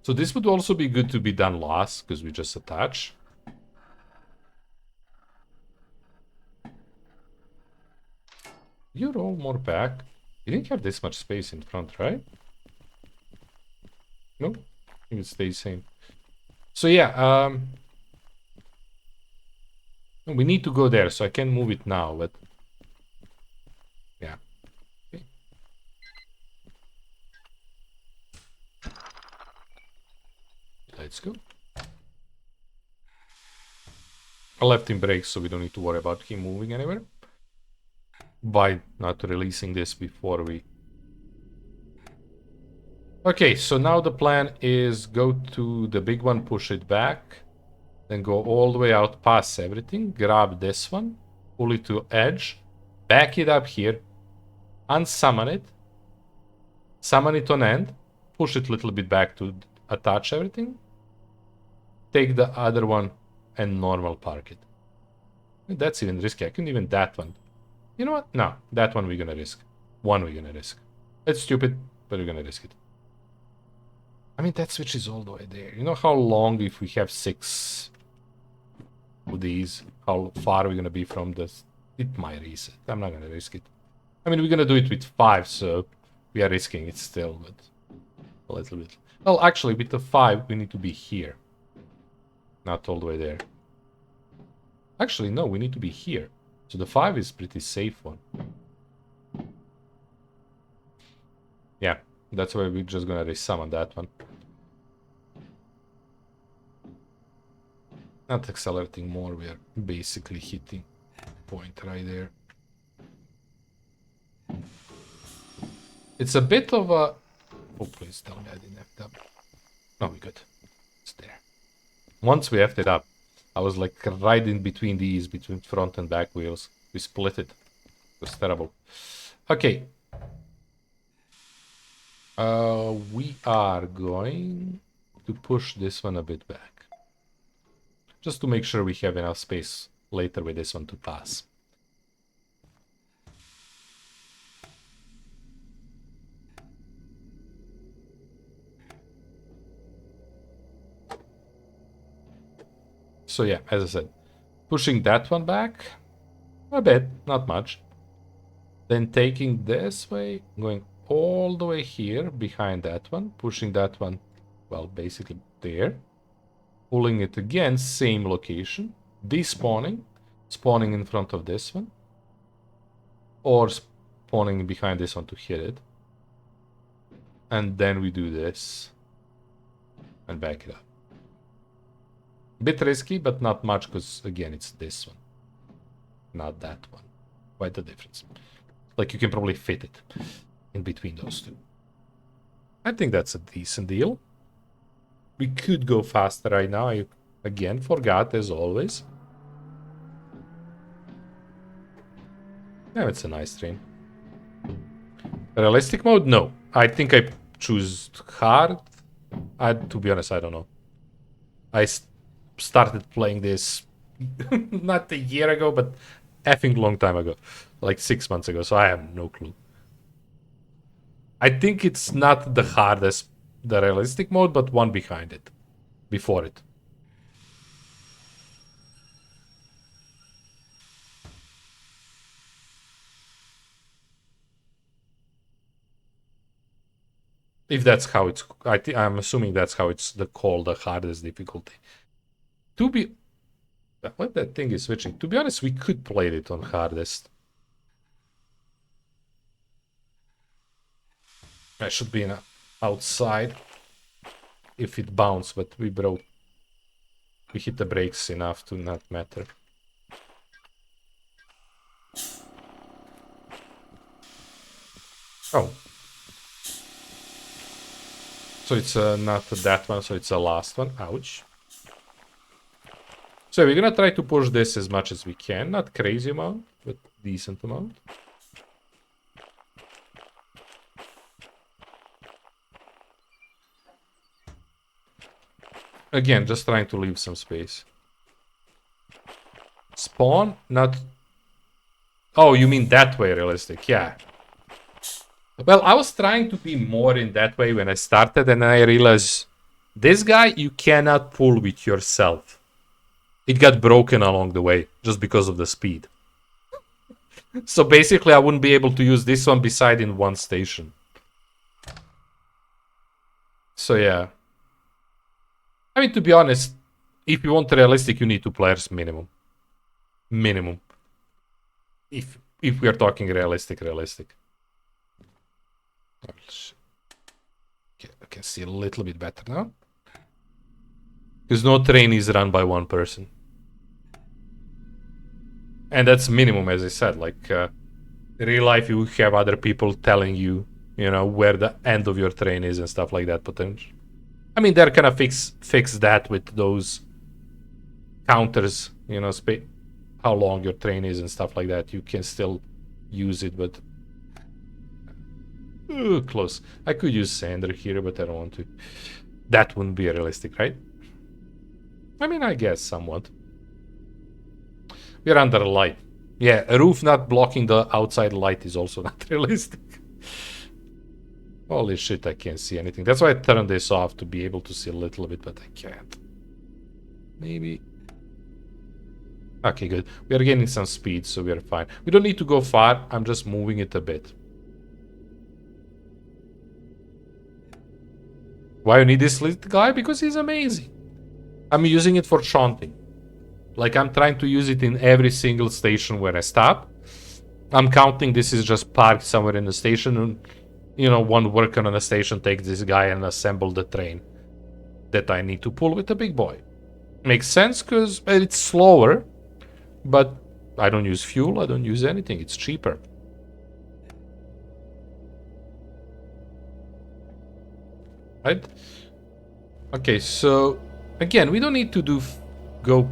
So this would also be good to be done last, because we just attach. You roll more back. You didn't have this much space in front, right? No? I think it stays same. So yeah, we need to go there, so I can move it now, but... yeah. Okay. Let's go. I left him break, so we don't need to worry about him moving anywhere. By not releasing this before we... okay, so now the plan is go to the big one, push it back, then go all the way out past everything, grab this one, pull it to edge, back it up here, unsummon it, summon it on end, push it a little bit back to attach everything, take the other one and normal park it. That's even risky. I couldn't even that one. You know what? No, that one we're gonna risk. One we're gonna risk. It's stupid, but we're gonna risk it. I mean, that switch is all the way there. You know how long, if we have 6 of these, how far we're gonna be from this? It might reset. I'm not gonna risk it. I mean, we're gonna do it with 5, so we are risking it still, but a little bit. Well, actually, with the 5, we need to be here. Not all the way there. Actually, no, we need to be here. So the 5 is pretty safe one. Yeah, that's why we're just gonna resummon that one. Not accelerating more, we are basically hitting point right there. It's a bit of a... oh, please tell me I didn't F it up. No, we good. It's there. Once we F'd it up, I was like right in between these, between front and back wheels. We split it. It was terrible. Okay. We are going to push this one a bit back. Just to make sure we have enough space later with this one to pass. So yeah, as I said, pushing that one back a bit, not much. Then taking this way, going all the way here behind that one, pushing that one, well, basically there. Pulling it again, same location, despawning, spawning in front of this one, or spawning behind this one to hit it. And then we do this and back it up. Bit risky, but not much, because again, it's this one, not that one. Quite the difference. Like, you can probably fit it in between those two. I think that's a decent deal. We could go faster right now. I, again, forgot, as always. Yeah, it's a nice train. Realistic mode? No. I think I choose hard. To be honest, I don't know. I started playing this not a year ago, but effing long time ago. Like 6 months ago, so I have no clue. I think it's not the hardest, the realistic mode, but one behind it. Before it. If that's how it's... I'm assuming that's how it's called the hardest difficulty. To be... what that thing is switching? To be honest, we could play it on hardest. I should be outside if it bounced, but we broke. We hit the brakes enough to not matter. Oh. So it's not that one, so it's the last one. Ouch. So we're gonna try to push this as much as we can. Not crazy amount, but decent amount. Again, just trying to leave some space. Spawn, not... oh, you mean that way realistic, yeah. Well, I was trying to be more in that way when I started, and I realized This guy you cannot pull with yourself. It got broken along the way just because of the speed. So basically I wouldn't be able to use this one beside in one station. So yeah. I mean, to be honest, if you want realistic, you need 2 players minimum. Minimum. If we are talking realistic. Okay, I can see a little bit better now. Because no train is run by one person. And that's minimum, as I said. Like, in real life, you have other people telling you, you know, where the end of your train is and stuff like that, potentially. I mean, they're gonna fix that with those counters, you know, how long your train is and stuff like that. You can still use it, but... close. I could use Sander here, but I don't want to. That wouldn't be realistic, right? I mean, I guess somewhat. We're under light. Yeah, a roof not blocking the outside light is also not realistic. Holy shit, I can't see anything. That's why I turned this off, to be able to see a little bit, but I can't. Maybe... Okay, good. We are gaining some speed, so we are fine. We don't need to go far. I'm just moving it a bit. Why you need this little guy? Because he's amazing. I'm using it for chanting. Like, I'm trying to use it in every single station where I stop. I'm counting this is just parked somewhere in the station, and, you know, one worker on the station takes this guy and assemble the train that I need to pull with the big boy. Makes sense, because it's slower, but I don't use fuel, I don't use anything, it's cheaper. Right? Okay, so again, we don't need to go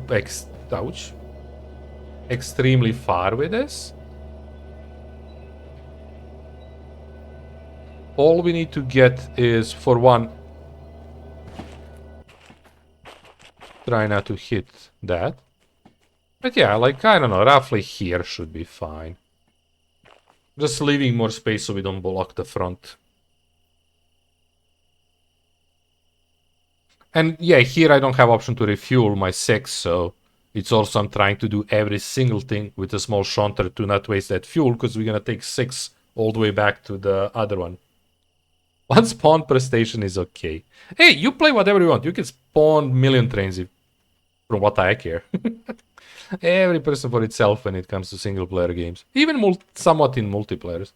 extremely far with this. All we need to get is, for one, try not to hit that. But yeah, like, I don't know, roughly here should be fine. Just leaving more space so we don't block the front. And yeah, here I don't have option to refuel my 6, so it's also I'm trying to do every single thing with a small shunter to not waste that fuel, because we're gonna take 6 all the way back to the other one. One spawn per station is okay. Hey, you play whatever you want. You can spawn million trains from what I care. Every person for itself when it comes to single player games. Even somewhat in multiplayers.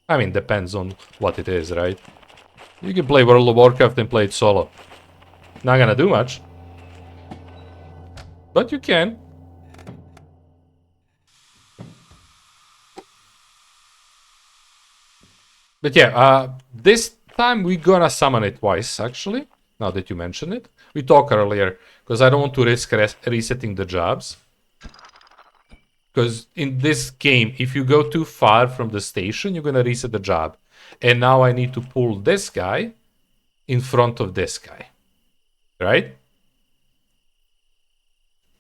I mean, depends on what it is, right? You can play World of Warcraft and play it solo. Not gonna do much. But you can. But yeah, this time we're gonna summon it twice, actually. Now that you mention it. We talked earlier, because I don't want to risk resetting the jobs. Because in this game, if you go too far from the station, you're gonna reset the job. And now I need to pull this guy in front of this guy. Right?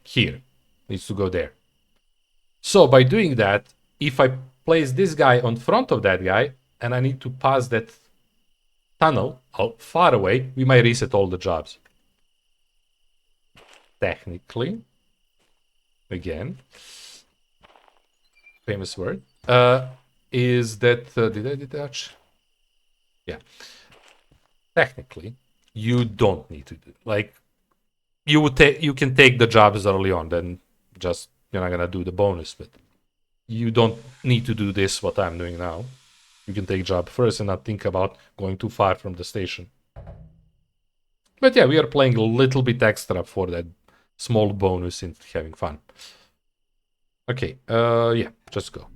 Here. Needs to go there. So by doing that, if I place this guy on front of that guy, and I need to pass that tunnel out far away, we might reset all the jobs. Technically. Again. Famous word. Is that... did I detach? Yeah. Technically, you don't need to do... Like, you can take the jobs early on, then just... You're not gonna do the bonus, but... You don't need to do this, what I'm doing now. You can take job first and not think about going too far from the station. But yeah, we are playing a little bit extra for that small bonus and having fun. Okay, yeah, just go.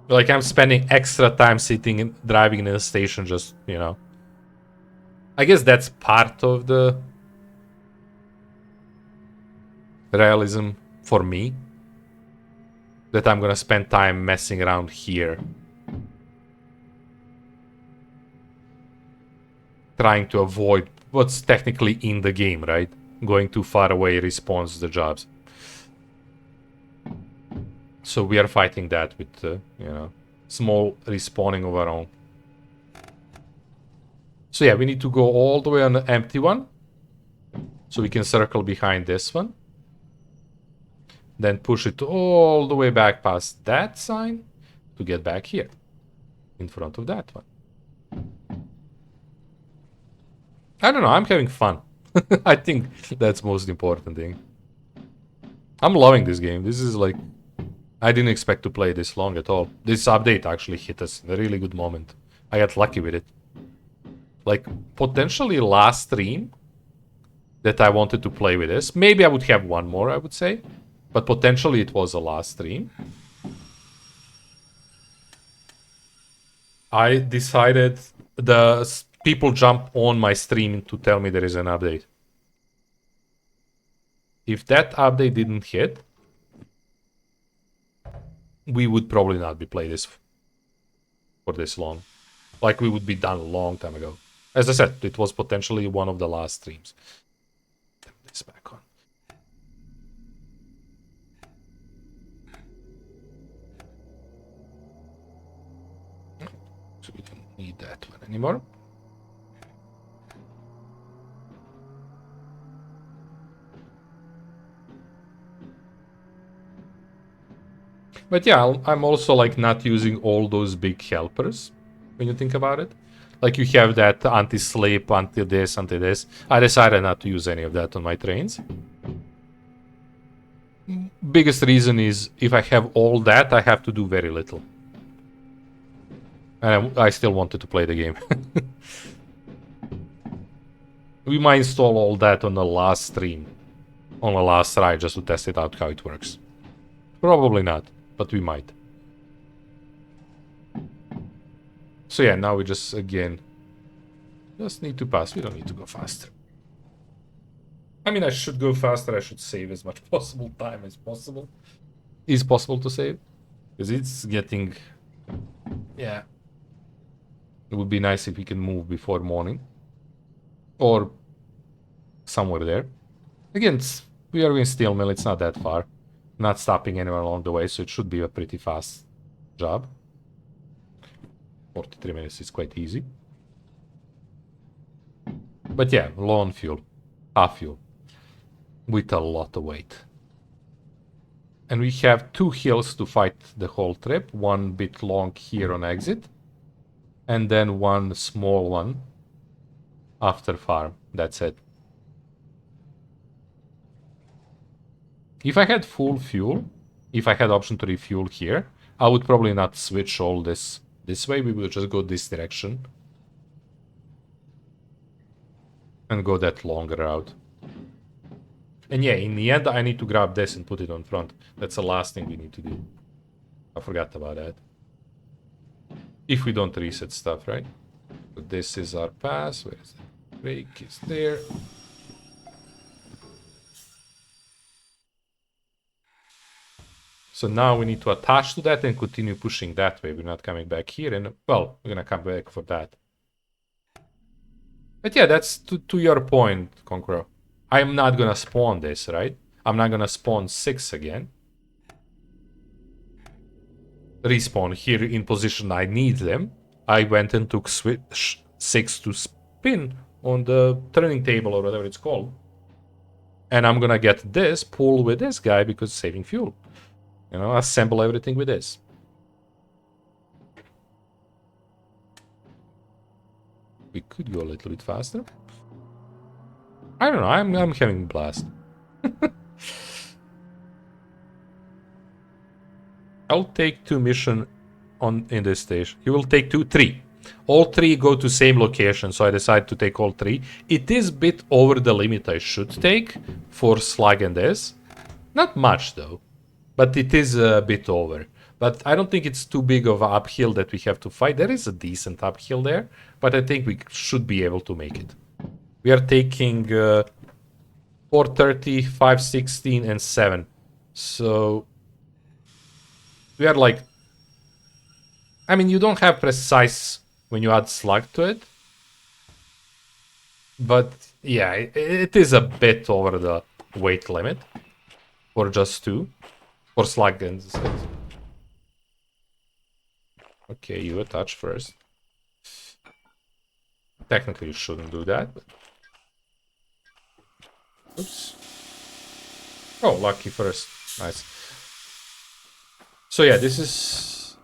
Like, I'm spending extra time sitting and driving in the station, just, you know. I guess that's part of the realism for me. That I'm gonna spend time messing around here. Trying to avoid what's technically in the game, right? Going too far away respawns the jobs. So we are fighting that with, you know, small respawning of our own. So yeah, we need to go all the way on the empty one. So we can circle behind this one. Then push it all the way back past that sign to get back here. In front of that one. I don't know, I'm having fun. I think that's the most important thing. I'm loving this game. This is like... I didn't expect to play this long at all. This update actually hit us in a really good moment. I got lucky with it. Like, potentially last stream that I wanted to play with this. Maybe I would have one more, I would say. But potentially it was the last stream. I decided the people jump on my stream to tell me there is an update. If that update didn't hit, we would probably not be playing this for this long. Like, we would be done a long time ago. As I said, it was potentially one of the last streams. Turn this back on. So we don't need that one anymore. But yeah, I'm also like not using all those big helpers when you think about it. Like you have that anti-sleep, anti-this, anti-this. I decided not to use any of that on my trains. Biggest reason is if I have all that, I have to do very little. And I still wanted to play the game. We might install all that on the last stream. On the last try, just to test it out how it works. Probably not, but we might. So yeah, now we just, again, just need to pass. We don't need to go faster. I mean, I should go faster. I should save as much possible time as possible. Is possible to save? Because it's getting... Yeah. It would be nice if we can move before morning. Or somewhere there. Again, we are in Steel Mill. It's not that far. Not stopping anywhere along the way, so it should be a pretty fast job. 43 minutes is quite easy. But yeah, low on fuel. Half fuel. With a lot of weight. And we have 2 hills to fight the whole trip. One bit long here on exit. And then one small one after farm. That's it. If I had full fuel, if I had option to refuel here, I would probably not switch all this way. We would just go this direction. And go that longer route. And yeah, in the end, I need to grab this and put it on front. That's the last thing we need to do. I forgot about that. If we don't reset stuff, right? So this is our pass. Where is it? Brake is there. So now we need to attach to that and continue pushing that way. We're not coming back here. And, well, we're going to come back for that. But yeah, that's to your point, Conqueror. I'm not going to spawn this, right? I'm not going to spawn 6 again. Respawn here in position I need them. I went and took switch 6 to spin on the turning table or whatever it's called. And I'm going to get this, pull with this guy because it's saving fuel. You know, assemble everything with this. We could go a little bit faster. I don't know, I'm having a blast. I'll take 2 missions in this stage. You will take 3. All 3 go to same location, so I decided to take all 3. It is a bit over the limit I should take for Slug and this. Not much though, but it is a bit over. But I don't think it's too big of an uphill that we have to fight. There is a decent uphill there, but I think we should be able to make it. We are taking 430, 516, and 7. So we are like... I mean, you don't have precise when you add slug to it. But yeah, it is a bit over the weight limit. For just 2. For slug and... Okay, you attach first. Technically, you shouldn't do that. But... Oops. Oh, lucky first. Nice. So yeah, this is...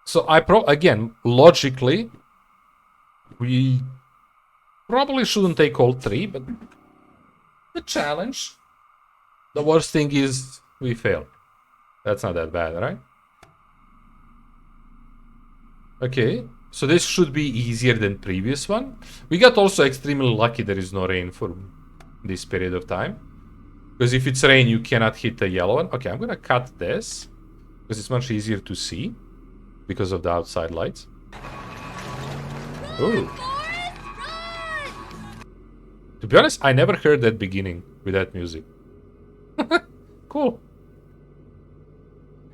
So again, logically, we probably shouldn't take all three, but the challenge. The worst thing is we fail. That's not that bad, right? Okay, so this should be easier than previous one. We got also extremely lucky there is no rain for this period of time. Because if it's rain, you cannot hit the yellow one. Okay, I'm gonna cut this. Because it's much easier to see. Because of the outside lights. Ooh. To be honest, I never heard that beginning with that music. Cool.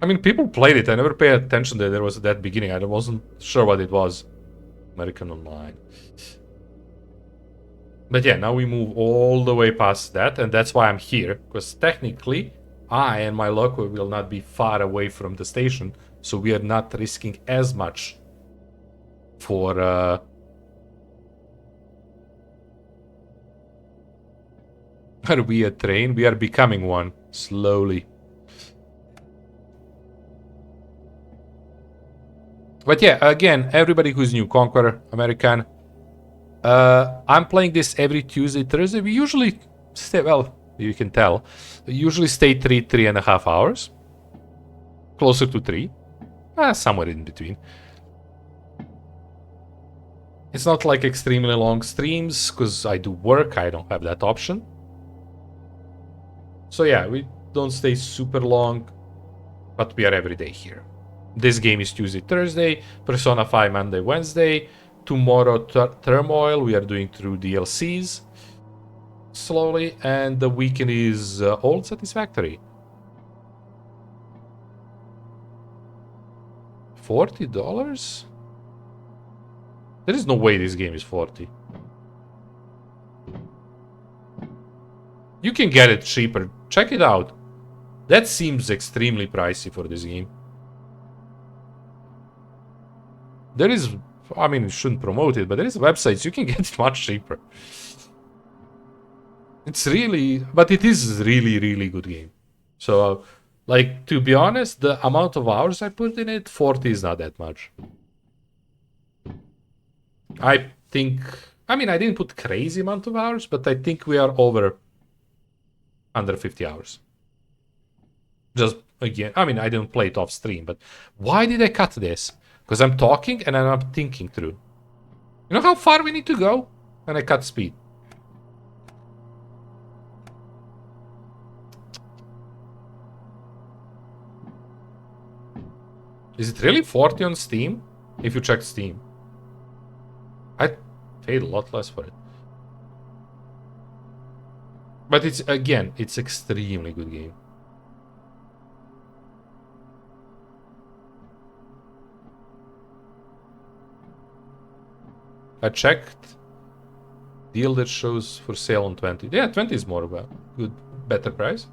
I mean, people played it. I never paid attention that there was that beginning. I wasn't sure what it was. American Online. But yeah, now we move all the way past that, and that's why I'm here. Because technically, I and my local will not be far away from the station, so we are not risking as much for... Are we a train? We are becoming one, slowly. But yeah, again, everybody who's new, Conqueror, American, I'm playing this every Tuesday, Thursday. We usually stay, well, you can tell, we usually stay 3.5 hours. Closer to 3. Somewhere in between. It's not like extremely long streams, because I do work, I don't have that option. So yeah, we don't stay super long, but we are every day here. This game is Tuesday, Thursday, Persona 5 Monday, Wednesday. Tomorrow, Turmoil, we are doing through DLCs slowly, and the weekend is Old Satisfactory. $40? There is no way this game is 40. You can get it cheaper. Check it out. That seems extremely pricey for this game. There is... I mean, you shouldn't promote it, but there is websites you can get it much cheaper. It's really... But it is really, really good game. So, like, to be honest, the amount of hours I put in it, 40 is not that much. I think... I mean, I didn't put crazy amount of hours, but I think we are over... under 50 hours. Just, again, I mean, I didn't play it off stream, but why did I cut this? Because I'm talking and I'm thinking through. You know how far we need to go? And I cut speed. Is it really 40 on Steam? If you check Steam. I paid a lot less for it. But it's, again, it's extremely good game. I checked. Deal that shows for sale on 20. Yeah, 20 is more about good, better price.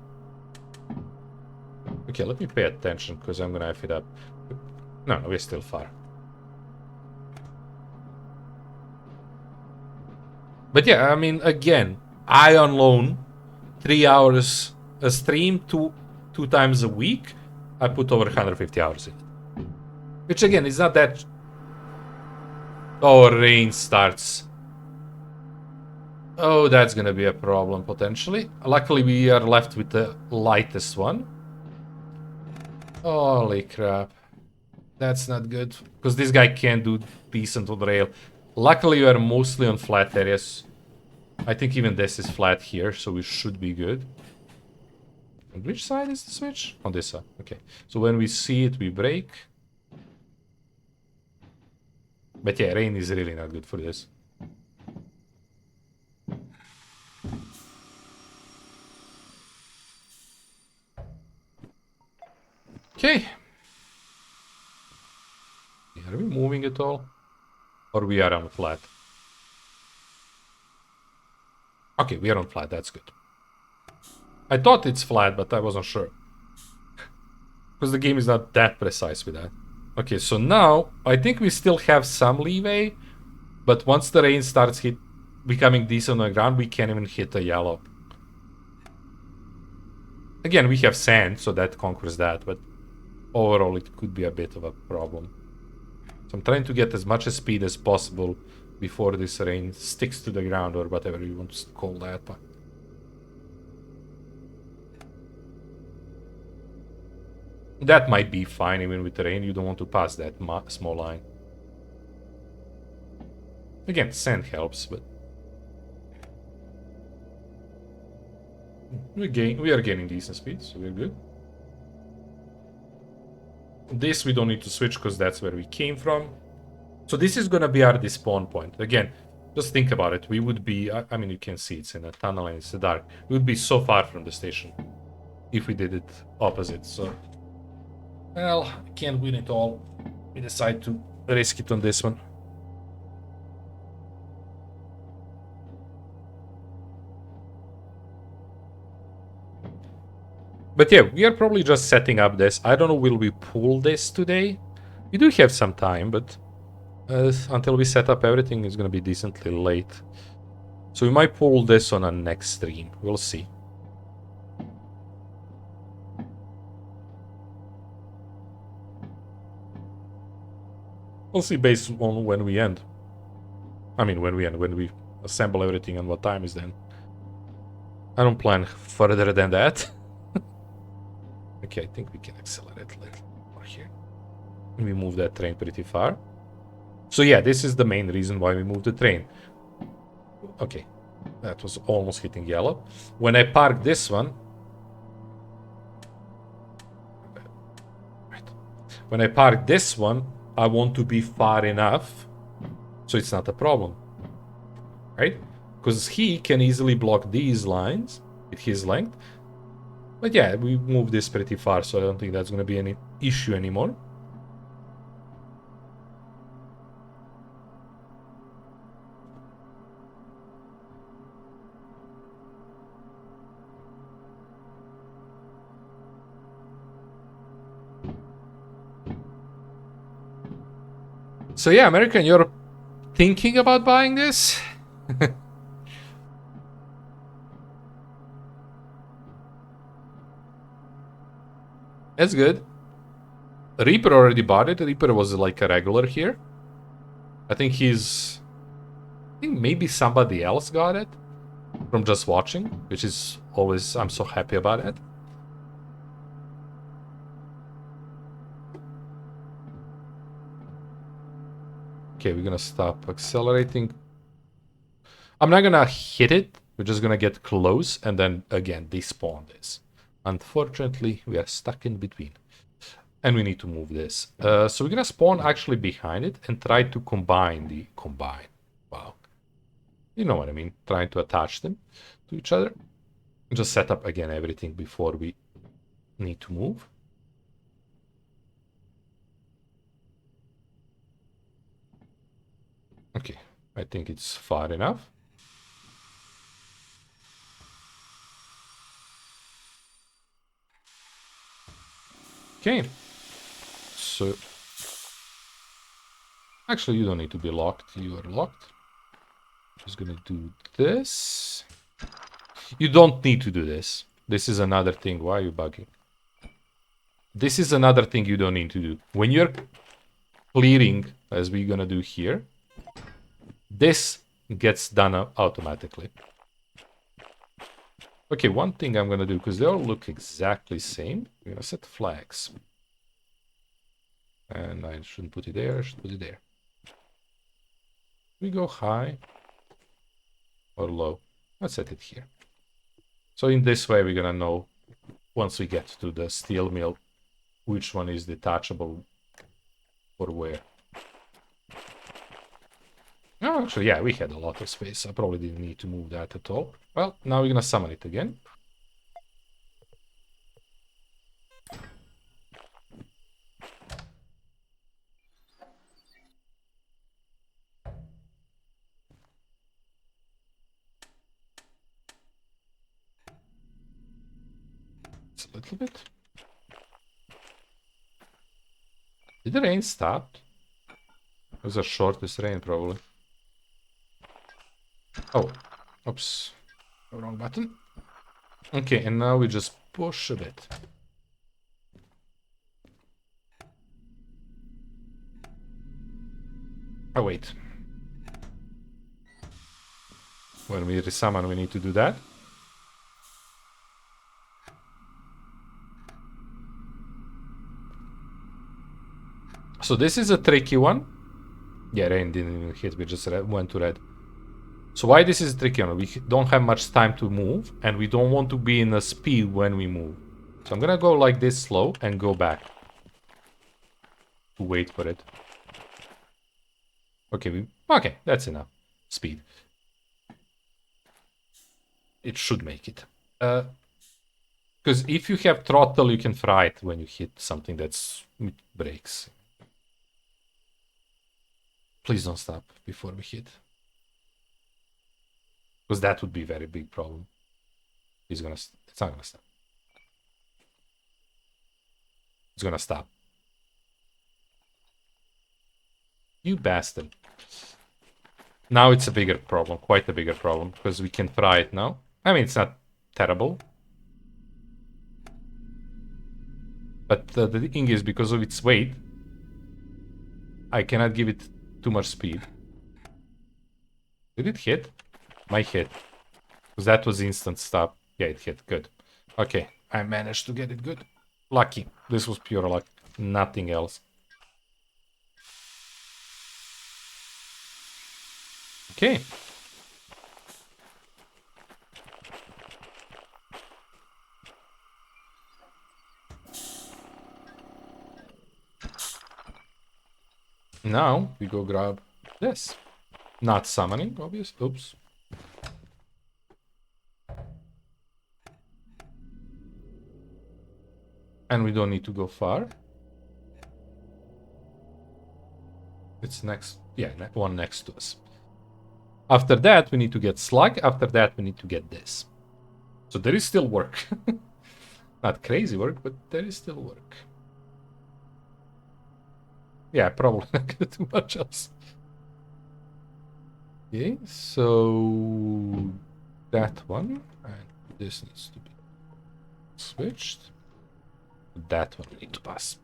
Okay, let me pay attention because I'm gonna F it up. No, we're still far. But yeah, I mean, again, I on loan 3 hours a stream, two times a week. I put over 150 hours in it. Which again is not that. Oh, rain starts. Oh, that's gonna be a problem potentially. Luckily, we are left with the lightest one. Holy crap. That's not good. Because this guy can't do decent on the rail. Luckily, you are mostly on flat areas. I think even this is flat here, so we should be good. On which side is the switch? On this side. Okay. So when we see it, we brake. But yeah, rain is really not good for this. Okay. Are we moving at all? Or we are on flat? Okay, we are on flat, that's good. I thought it's flat, but I wasn't sure. Because the game is not that precise with that. Okay, so now, I think we still have some leeway. But once the rain starts becoming decent on the ground, we can't even hit a yellow. Again, we have sand, so that conquers that, but overall it could be a bit of a problem. So I'm trying to get as much speed as possible before this rain sticks to the ground, or whatever you want to call that. That might be fine even with the rain. You don't want to pass that small line. Again, sand helps, but we are gaining decent speed, so we're good. This we don't need to switch because that's where we came from. So this is gonna be our despawn point. Again, just think about it. We would be, I mean, you can see it's in a tunnel and it's dark. We would be so far from the station if we did it opposite. So, well, can't win it all. We decide to risk it on this one. But yeah, we are probably just setting up this. I don't know, will we pull this today? We do have some time, but until we set up everything, it's going to be decently late. So we might pull this on a next stream. We'll see. We'll see based on when we end. I mean, when we assemble everything and what time is then. I don't plan further than that. Okay, I think we can accelerate a little more here. We move that train pretty far. So yeah, this is the main reason why we moved the train. Okay, that was almost hitting yellow. When I park this one... Right. When I park this one, I want to be far enough so it's not a problem. Right? Because he can easily block these lines with his length. But yeah, we moved this pretty far, so I don't think that's going to be any issue anymore. So yeah, American, you're thinking about buying this? That's good. Reaper already bought it. Reaper was like a regular here. I think maybe somebody else got it from just watching, which is always, I'm so happy about it. Okay, we're gonna stop accelerating. I'm not gonna hit it. We're just gonna get close and then again despawn this. Unfortunately, we are stuck in between. And we need to move this. So we're gonna spawn actually behind it and try to combine. Wow. You know what I mean. Trying to attach them to each other. Just set up again everything before we need to move. Okay, I think it's far enough. Okay. So actually you don't need to be locked. You are locked. Just gonna do this. You don't need to do this. This is another thing. Why are you bugging? This is another thing you don't need to do. When you're clearing, as we're gonna do here, this gets done automatically. Okay, one thing I'm gonna do, because they all look exactly the same, I'm gonna set flags. And I shouldn't put it there, I should put it there. We go high or low. Let's set it here. So in this way, we're gonna know once we get to the steel mill which one is detachable or where. Oh, actually, yeah, we had a lot of space. I probably didn't need to move that at all. Well, now we're gonna summon it again. It's a little bit. Did the rain stop? It was the shortest rain, probably. Oh, oops. Wrong button. Okay, and now we just push a bit. Oh, wait. When we resummon, we need to do that. So this is a tricky one. Yeah, rain didn't even hit, we just went to red. So why this is a tricky one? We don't have much time to move, and we don't want to be in a speed when we move. So I'm gonna go like this slow and go back. To wait for it. Okay, okay, that's enough. Speed. It should make it. Because if you have throttle, you can fry it when you hit something that's breaks. Please don't stop before we hit. Because that would be a very big problem. It's not gonna stop. It's gonna stop. You bastard. Now it's a bigger problem, quite a bigger problem, because we can fry it now. I mean, it's not terrible. But the thing is, because of its weight, I cannot give it too much speed. Did it hit? Might hit. Because that was instant stop. Yeah, it hit. Good. Okay, I managed to get it good. Lucky. This was pure luck. Nothing else. Okay. Now we go grab this. Not summoning, obvious. Oops. And we don't need to go far. It's next. Yeah, one next to us. After that, we need to get slug. After that, we need to get this. So there is still work. Not crazy work, but there is still work. Yeah, probably not gonna do much else. Okay, so that one, and this needs to be switched. That one we need to pass.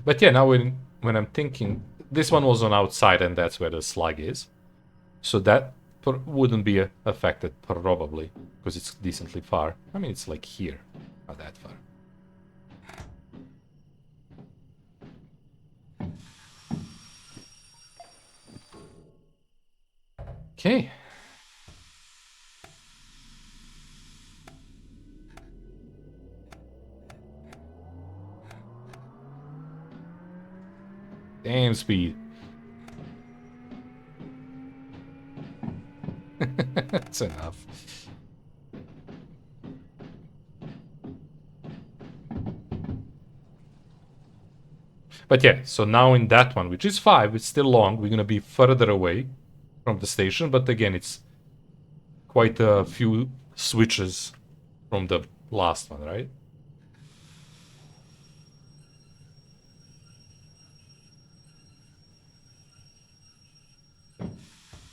But yeah, now when I'm thinking, this one was on outside, and that's where the slug is. So that wouldn't be affected, probably, because it's decently far. I mean, it's like here, not that far. Okay. Damn speed. That's enough. But yeah, so now in that one, which is 5, it's still long. We're gonna be further away from the station, but again, it's quite a few switches from the last one, right?